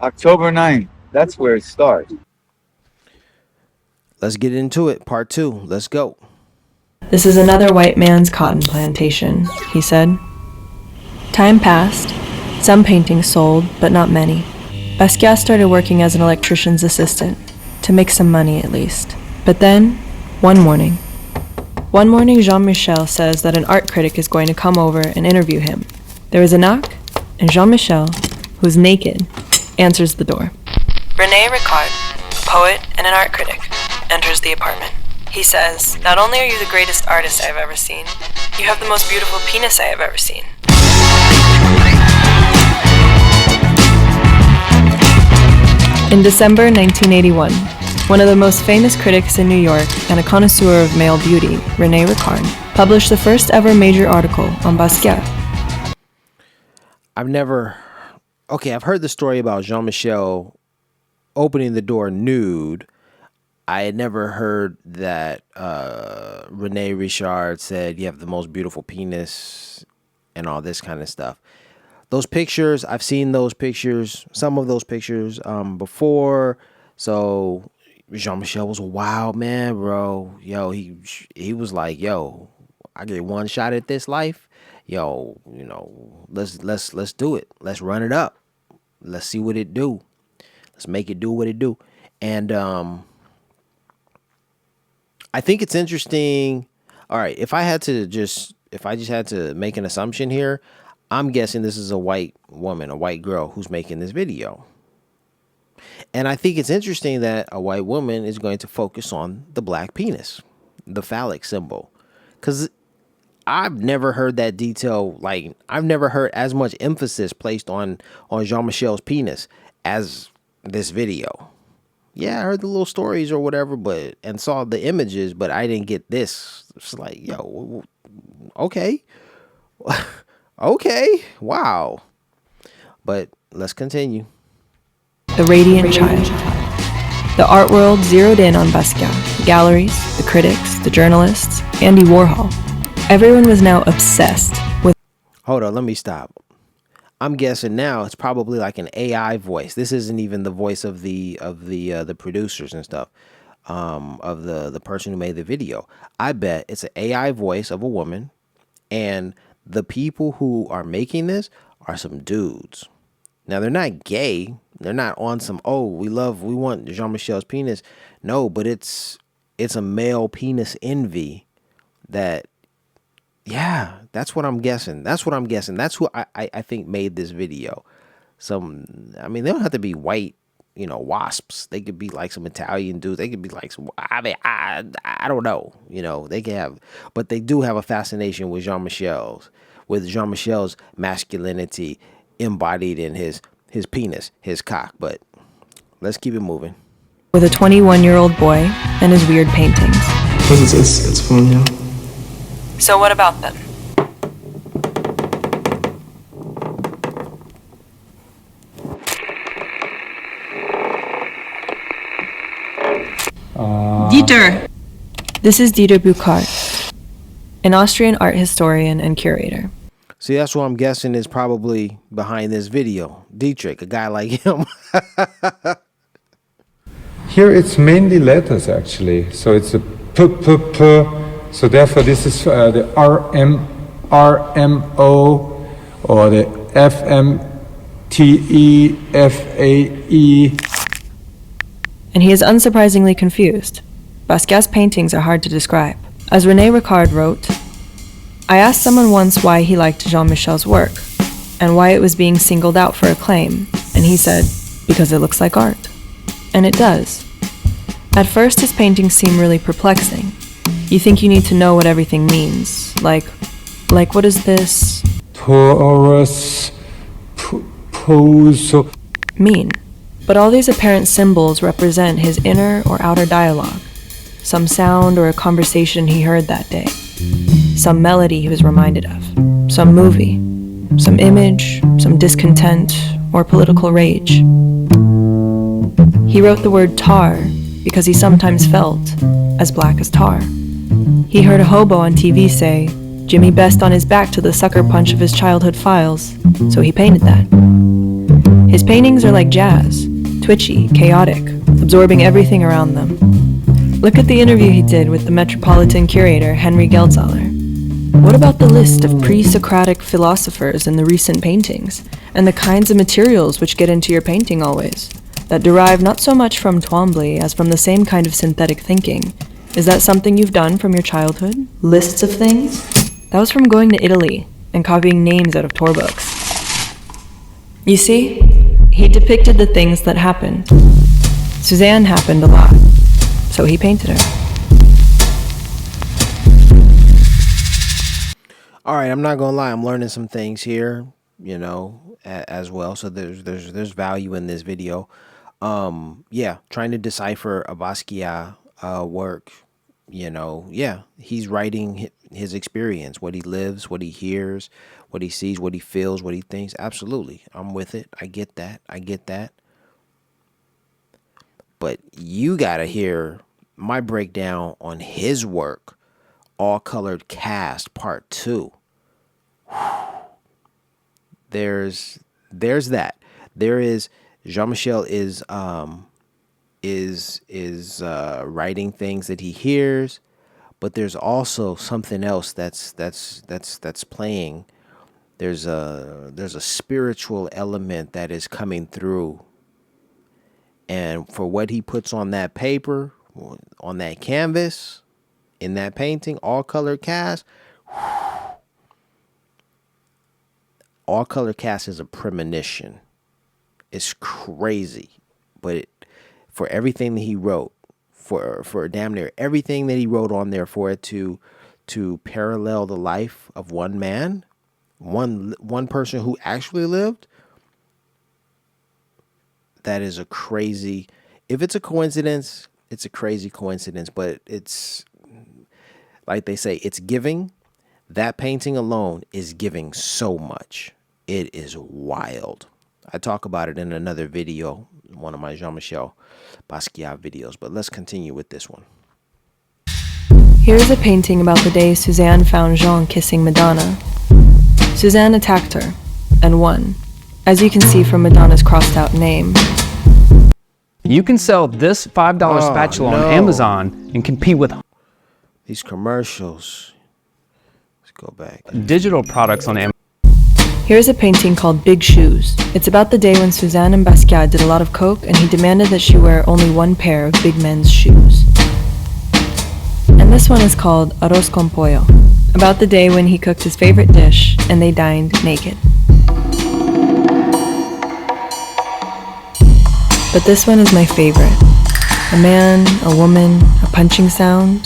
October 9th. That's where it starts. Let's get into it. Part 2. Let's go. This is another white man's cotton plantation, he said. Time passed. Some paintings sold, but not many. Basquiat started working as an electrician's assistant, to make some money at least. But then, one morning, Jean-Michel says that an art critic is going to come over and interview him. There is a knock, and Jean-Michel, who's naked, answers the door. René Ricard, a poet and an art critic, enters the apartment. He says, "Not only are you the greatest artist I've ever seen, you have the most beautiful penis I have ever seen." In December 1981, one of the most famous critics in New York and a connoisseur of male beauty, René Ricard, published the first ever major article on Basquiat. I've heard the story about Jean-Michel opening the door nude. I had never heard that René Ricard said you have the most beautiful penis and all this kind of stuff. Those pictures, I've seen those pictures, some of those pictures before. So Jean-Michel was a wild man, bro. Yo, he was like, yo, I get one shot at this life. Yo, let's do it. Let's run it up. Let's see what it do. Let's make it do what it do. And I think it's interesting. All right, if I just had to make an assumption here, I'm guessing this is a white woman, a white girl who's making this video. And I think it's interesting that a white woman is going to focus on the black penis, the phallic symbol. Because I've never heard that detail. Like, I've never heard as much emphasis placed on Jean-Michel's penis as this video. Yeah, I heard the little stories or whatever, and saw the images, but I didn't get this. It's like, yo, okay. Okay, wow. But let's continue. The Radiant Child. The art world zeroed in on Basquiat. The galleries, the critics, the journalists, Andy Warhol. Everyone was now obsessed with... Hold on, let me stop. I'm guessing now it's probably like an AI voice. This isn't even the voice of the producers and stuff, of the person who made the video. I bet it's an AI voice of a woman, and the people who are making this are some dudes. Now, they're not gay. They're not on some, we want Jean-Michel's penis. No, but it's a male penis envy that, yeah, that's what I'm guessing. That's who I think made this video. They don't have to be white, wasps. They could be like some Italian dudes. They could be like some, I don't know. They can have, but they do have a fascination with Jean-Michel's masculinity embodied in his penis, his cock. But let's keep it moving. With a 21-year-old boy and his weird paintings. Was ist von mir? So what about them? Dieter! This is Dieter Buchart, an Austrian art historian and curator. See, that's what I'm guessing is probably behind this video. Dietrich, a guy like him. Here it's mainly letters, actually. So it's a p, p, p. So therefore this is the RMO or the FMTE. And he is unsurprisingly confused. Basquiat's paintings are hard to describe. As René Ricard wrote, I asked someone once why he liked Jean-Michel's work, and why it was being singled out for acclaim, and he said, because it looks like art. And it does. At first his paintings seem really perplexing. You think you need to know what everything means, like what is this? Taurus, Poso. Mean. But all these apparent symbols represent his inner or outer dialogue, some sound or a conversation he heard that day, some melody he was reminded of, some movie, some image, some discontent, or political rage. He wrote the word tar because he sometimes felt as black as tar. He heard a hobo on TV say, Jimmy Best on his back to the sucker punch of his childhood files, so he painted that. His paintings are like jazz, twitchy, chaotic, absorbing everything around them. Look at the interview he did with the Metropolitan curator Henry Geldzahler. What about the list of pre-Socratic philosophers in the recent paintings, and the kinds of materials which get into your painting always, that derive not so much from Twombly as from the same kind of synthetic thinking? Is that something you've done from your childhood? Lists of things? That was from going to Italy and copying names out of tour books. You see, he depicted the things that happened. Suzanne happened a lot, so he painted her. All right, I'm not gonna lie, I'm learning some things here, as well. So there's value in this video. Yeah, trying to decipher a Basquiat work. Yeah, he's writing his experience, what he lives, what he hears, what he sees, what he feels, what he thinks. Absolutely, I'm with it. I get that. But you gotta hear my breakdown on his work, All Colored Cast Part 2. There's that. There is Jean-Michel is writing things that he hears, but there's also something else that's playing. There's a spiritual element that is coming through, and for what he puts on that paper, on that canvas, in that painting, All Colored Cast. All Color Cast is a premonition. It's crazy, but for everything that he wrote, for damn near everything that he wrote on there, for it to parallel the life of one man, one person who actually lived, that is a crazy. If it's a coincidence, it's a crazy coincidence, but it's like they say, it's giving. That painting alone is giving so much. It is wild. I talk about it in another video, one of my Jean-Michel Basquiat videos, but let's continue with this one. Here's a painting about the day Suzanne found Jean kissing Madonna. Suzanne attacked her, and won, as you can see from Madonna's crossed out name. You can sell this $5 spatula on Amazon and compete with These commercials. Let's go back. digital products on Amazon. Here's a painting called Big Shoes. It's about the day when Suzanne and Basquiat did a lot of coke and he demanded that she wear only one pair of big men's shoes. And this one is called Arroz con Pollo, about the day when he cooked his favorite dish and they dined naked. But this one is my favorite. A man, a woman, a punching sound,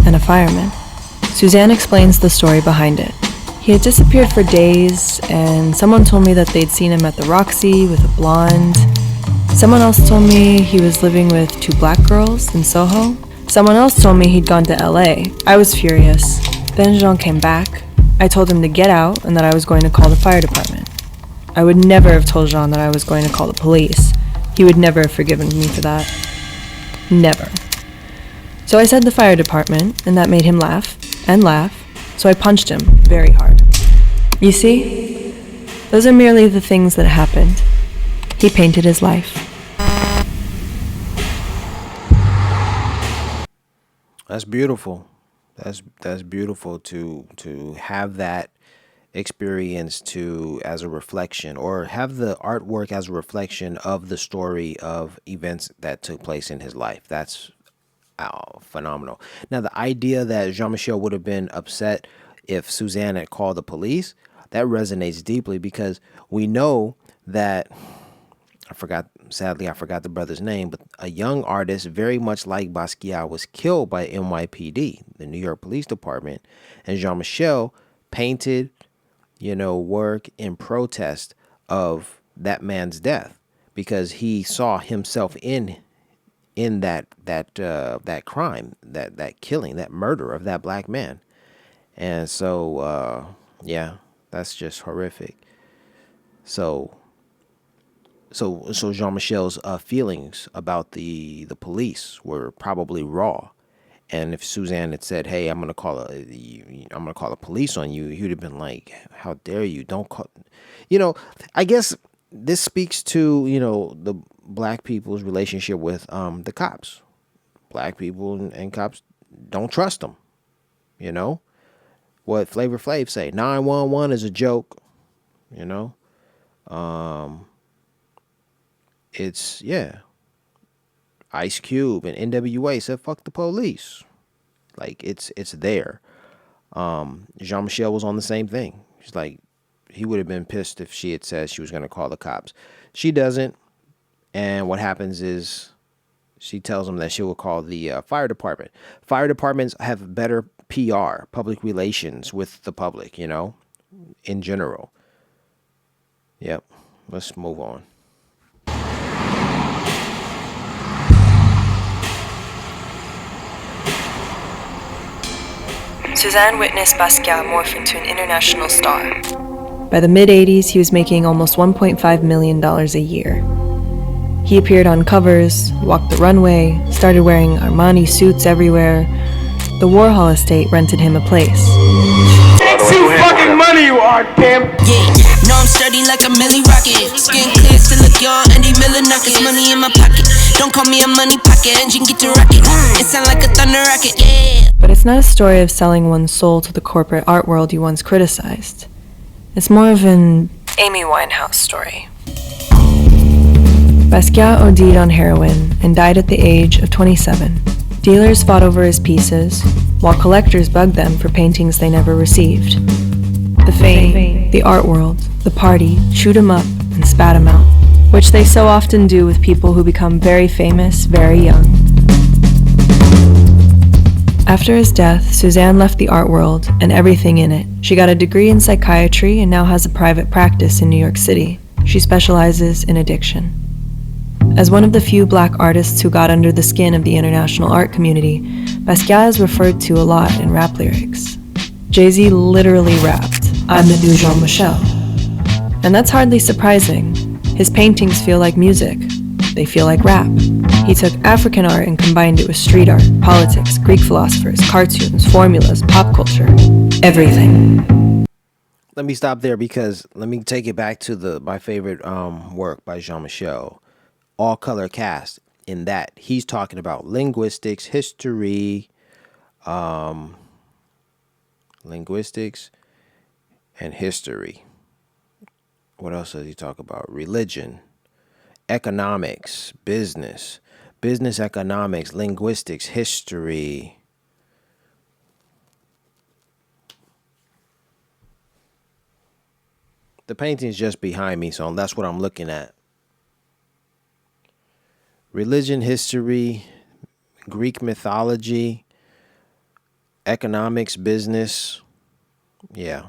and a fireman. Suzanne explains the story behind it. He had disappeared for days, and someone told me that they'd seen him at the Roxy with a blonde. Someone else told me he was living with 2 black girls in Soho. Someone else told me he'd gone to LA. I was furious. Then Jean came back. I told him to get out and that I was going to call the fire department. I would never have told Jean that I was going to call the police. He would never have forgiven me for that. Never. So I said the fire department, and that made him laugh, and laugh, so I punched him very hard. You see? Those are merely the things that happened. He painted his life. That's beautiful. That's beautiful to have that experience as a reflection, or have the artwork as a reflection of the story of events that took place in his life. That's phenomenal. Now, the idea that Jean-Michel would have been upset if Suzanne had called the police, that resonates deeply, because we know that, sadly I forgot the brother's name, but a young artist very much like Basquiat was killed by NYPD, the New York Police Department, and Jean-Michel painted work in protest of that man's death, because he saw himself in that crime, that killing, that murder of that black man. And so yeah, that's just horrific. So Jean-Michel's feelings about the police were probably raw. And if Suzanne had said, "Hey, I'm gonna call the police on you," he would have been like, "How dare you? Don't call." I guess this speaks to, the black people's relationship with the cops. Black people and cops don't trust them. What Flavor Flav say, 911 is a joke. It's, yeah. Ice Cube and NWA said fuck the police. Like, it's there. Jean-Michel was on the same thing. She's like, he would have been pissed if she had said she was going to call the cops. She doesn't. And what happens is she tells them that she will call the fire department. Fire departments have better PR, public relations with the public, in general. Yep. Let's move on. Suzanne witnessed Basquiat morph into an international star. By the mid-'80s, he was making almost $1.5 million a year. He appeared on covers, walked the runway, started wearing Armani suits everywhere. The Warhol estate rented him a place. See fucking money, you art pimp. Yeah, no, I'm sturdy like a Millie Rocket. Skin clear, still look young, Andy Miller knockers. Money in my pocket. Don't call me a money pocket. Engine get to rocket. It sound like a thunder rocket, yeah. But it's not a story of selling one's soul to the corporate art world you once criticized. It's more of an Amy Winehouse story. Basquiat OD'd on heroin and died at the age of 27. Dealers fought over his pieces, while collectors bugged them for paintings they never received. The fame, the art world, the party chewed him up and spat him out, which they so often do with people who become very famous very young. After his death, Suzanne left the art world and everything in it. She got a degree in psychiatry and now has a private practice in New York City. She specializes in addiction. As one of the few black artists who got under the skin of the international art community, Basquiat is referred to a lot in rap lyrics. Jay-Z literally rapped, "I'm the new Jean-Michel." And that's hardly surprising. His paintings feel like music. They feel like rap. He took African art and combined it with street art, politics, Greek philosophers, cartoons, formulas, pop culture, everything. Let me stop there because let me take it back to my favorite work by Jean-Michel, All Color Cast. In that, he's talking about linguistics, history, linguistics, and history. What else does he talk about? Religion, economics, business, economics, linguistics, history. The painting's just behind me, so that's what I'm looking at. Religion, history, Greek mythology, economics, business. Yeah.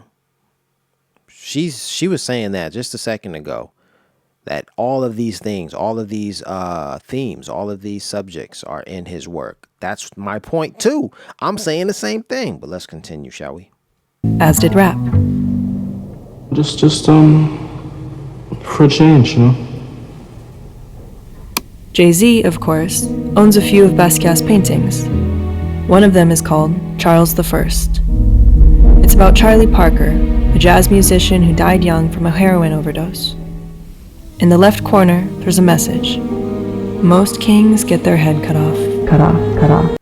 She was saying that just a second ago, that all of these things, all of these themes, all of these subjects are in his work. That's my point too. I'm saying the same thing, but let's continue, shall we? As did rap. Just for a change, Jay-Z, of course, owns a few of Basquiat's paintings. One of them is called Charles I. It's about Charlie Parker, a jazz musician who died young from a heroin overdose. In the left corner, there's a message. Most kings get their head cut off. Cut off, cut off.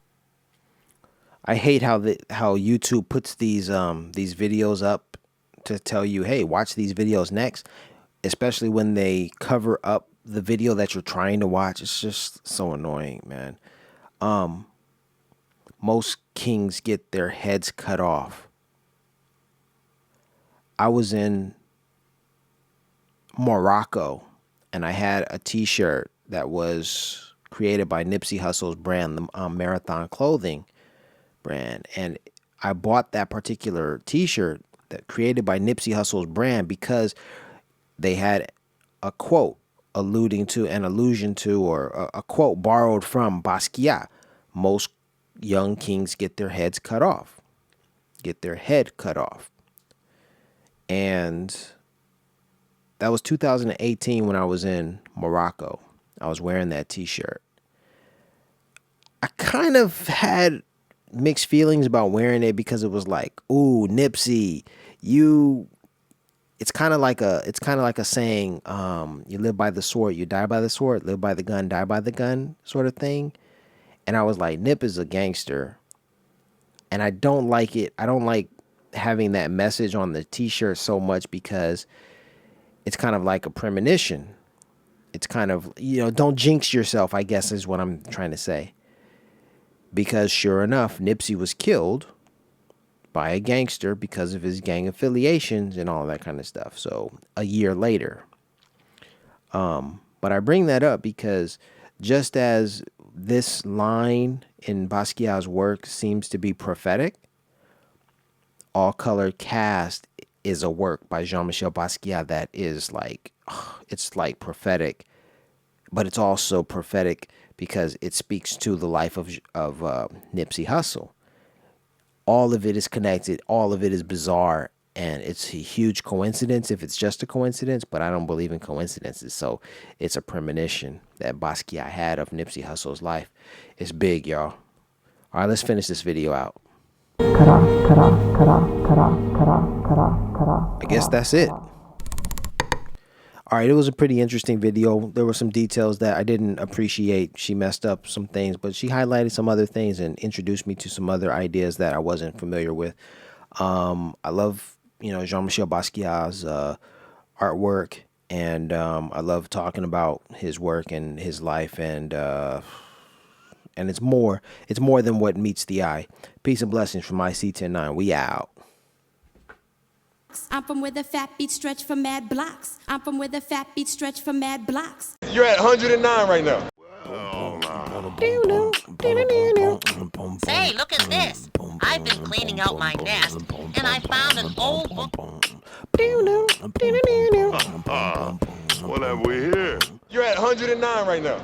I hate how YouTube puts these videos up to tell you, hey, watch these videos next, especially when they cover up the video that you're trying to watch. It's just so annoying, man. Most kings get their heads cut off. I was in Morocco and I had a t-shirt that was created by Nipsey Hussle's brand, the Marathon Clothing brand. And I bought that particular t-shirt that created by Nipsey Hussle's brand because they had a quote alluding to an allusion to, or a quote borrowed from Basquiat. Most young kings get their heads cut off. Get their head cut off. And that was 2018 when I was in Morocco. I was wearing that t-shirt. I kind of had mixed feelings about wearing it because it was like, ooh, Nipsey, it's kind of like a saying, you live by the sword, you die by the sword, live by the gun, die by the gun sort of thing. And I was like, Nip is a gangster. And I don't like it. I don't like having that message on the t-shirt so much because it's kind of like a premonition. It's kind of, don't jinx yourself, I guess is what I'm trying to say. Because sure enough, Nipsey was killed by a gangster because of his gang affiliations and all that kind of stuff. So a year later. But I bring that up because just as this line in Basquiat's work seems to be prophetic, All Color Cast is a work by Jean-Michel Basquiat that is like, it's like prophetic, but it's also prophetic because it speaks to the life of Nipsey Hussle. All of it is connected. All of it is bizarre. And it's a huge coincidence if it's just a coincidence, but I don't believe in coincidences. So it's a premonition that Basquiat had of Nipsey Hussle's life. It's big, y'all. All right, let's finish this video out. I guess that's it. All right, it was a pretty interesting video. There were some details that I didn't appreciate. She messed up some things, but she highlighted some other things and introduced me to some other ideas that I wasn't familiar with. I love, Jean-Michel Basquiat's artwork, and I love talking about his work and his life, and it's more than what meets the eye. Peace and blessings from iSee109. We out. I'm from where the fat beats stretch for mad blocks. I'm from where the fat beats stretch for mad blocks. You're at 109 right now. Say, look at this. I've been cleaning out my nest, and I found an old book. What have we here? You're at 109 right now.